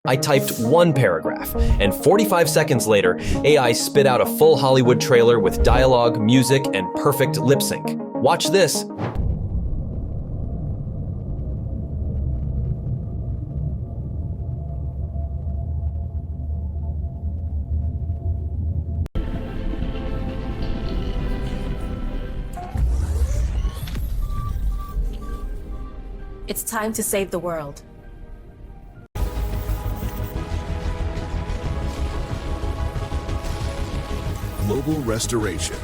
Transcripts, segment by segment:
I typed one paragraph, and 45 seconds later, AI spit out a full Hollywood trailer with dialogue, music, and perfect lip sync. Watch this. It's time to save the world. Global restoration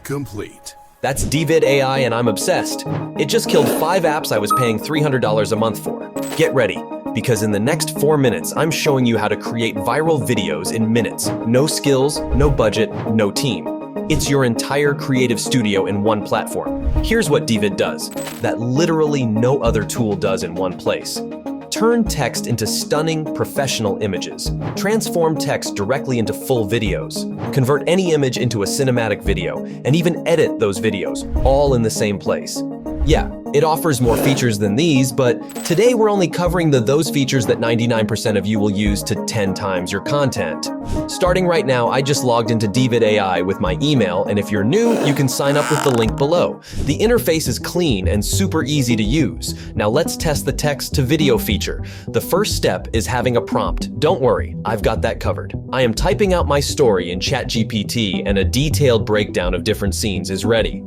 complete. That's DeeVid AI, and I'm obsessed. It just killed 5 apps I was paying $300 a month for. Get ready, because in the next 4 minutes, I'm showing you how to create viral videos in minutes. No skills, no budget, no team. It's your entire creative studio in one platform. Here's what DeeVid does that literally no other tool does in one place. Turn text into stunning, professional images. Transform text directly into full videos. Convert any image into a cinematic video, and even edit those videos, all in the same place. Yeah, it offers more features than these, but today we're only covering those features that 99% of you will use to 10 times your content. Starting right now, I just logged into DeeVid AI with my email, and if you're new, you can sign up with the link below. The interface is clean and super easy to use. Now let's test the text to video feature. The first step is having a prompt. Don't worry, I've got that covered. I am typing out my story in ChatGPT, and a detailed breakdown of different scenes is ready.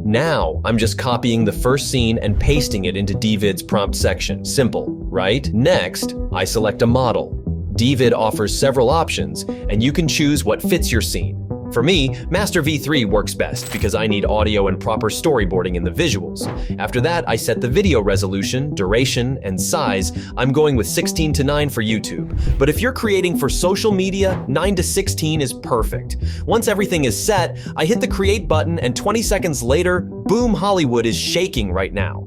Now, I'm just copying the first scene and pasting it into DeeVid's prompt section. Simple, right? Next, I select a model. DeeVid offers several options, and you can choose what fits your scene. For me, Master V3 works best because I need audio and proper storyboarding in the visuals. After that, I set the video resolution, duration, and size. I'm going with 16:9 for YouTube. But if you're creating for social media, 9:16 is perfect. Once everything is set, I hit the create button, and 20 seconds later, boom, Hollywood is shaking right now.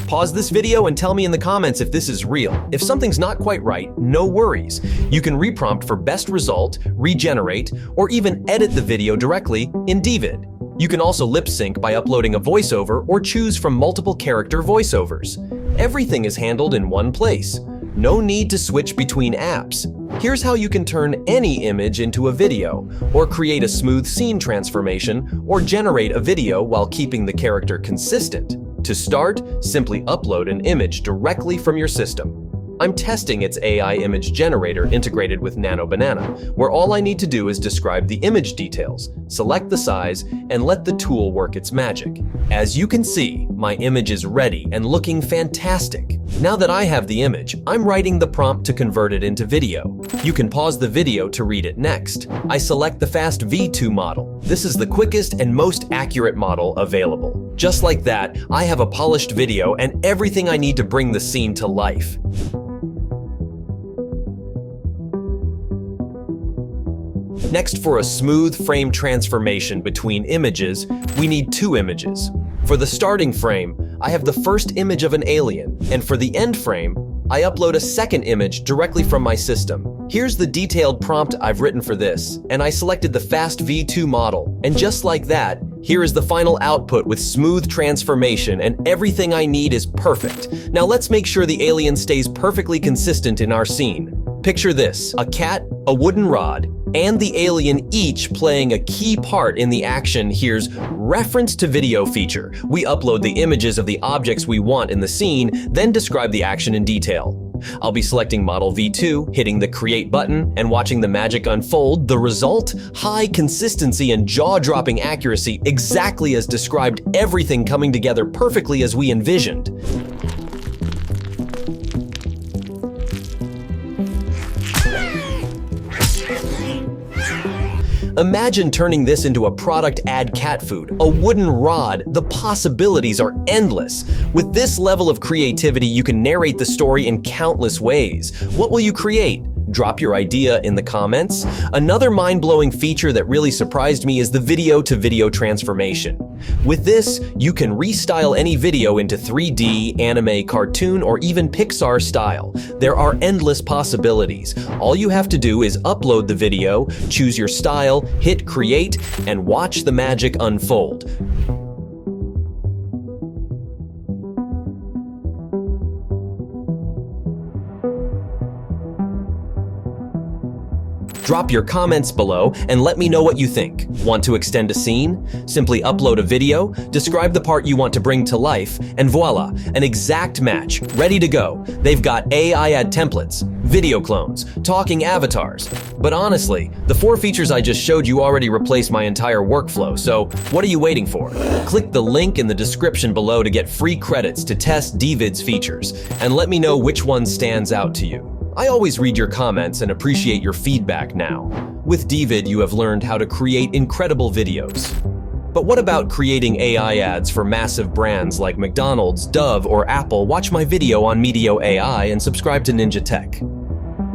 Pause this video and tell me in the comments if this is real. If something's not quite right, no worries. You can reprompt for best result, regenerate, or even edit the video directly in DeeVid. You can also lip sync by uploading a voiceover or choose from multiple character voiceovers. Everything is handled in one place. No need to switch between apps. Here's how you can turn any image into a video, or create a smooth scene transformation, or generate a video while keeping the character consistent. To start, simply upload an image directly from your system. I'm testing its AI image generator integrated with Nano Banana, where all I need to do is describe the image details, select the size, and let the tool work its magic. As you can see, my image is ready and looking fantastic. Now that I have the image, I'm writing the prompt to convert it into video. You can pause the video to read it next. I select the Fast V2 model. This is the quickest and most accurate model available. Just like that, I have a polished video and everything I need to bring the scene to life. Next, for a smooth frame transformation between images, we need 2 images. For the starting frame, I have the first image of an alien, and for the end frame, I upload a second image directly from my system. Here's the detailed prompt I've written for this, and I selected the Fast V2 model. And just like that, here is the final output with smooth transformation, and everything I need is perfect. Now let's make sure the alien stays perfectly consistent in our scene. Picture this: a cat, a wooden rod, and the alien each playing a key part in the action. Here's reference to video feature. We upload the images of the objects we want in the scene, then describe the action in detail. I'll be selecting Model V2, hitting the Create button, and watching the magic unfold. The result? High consistency and jaw-dropping accuracy, exactly as described, everything coming together perfectly as we envisioned. Imagine turning this into a product ad cat food, a wooden rod. The possibilities are endless. With this level of creativity, you can narrate the story in countless ways. What will you create? Drop your idea in the comments. Another mind-blowing feature that really surprised me is the video-to-video transformation. With this, you can restyle any video into 3D, anime, cartoon, or even Pixar style. There are endless possibilities. All you have to do is upload the video, choose your style, hit create, and watch the magic unfold. Drop your comments below and let me know what you think. Want to extend a scene? Simply upload a video, describe the part you want to bring to life, and voila, an exact match, ready to go. They've got AI ad templates, video clones, talking avatars. But honestly, the 4 features I just showed you already replace my entire workflow, so what are you waiting for? Click the link in the description below to get free credits to test DeeVid's features, and let me know which one stands out to you. I always read your comments and appreciate your feedback now. With DeeVid, you have learned how to create incredible videos. But what about creating AI ads for massive brands like McDonald's, Dove, or Apple? Watch my video on Medio AI and subscribe to Ninja Tech.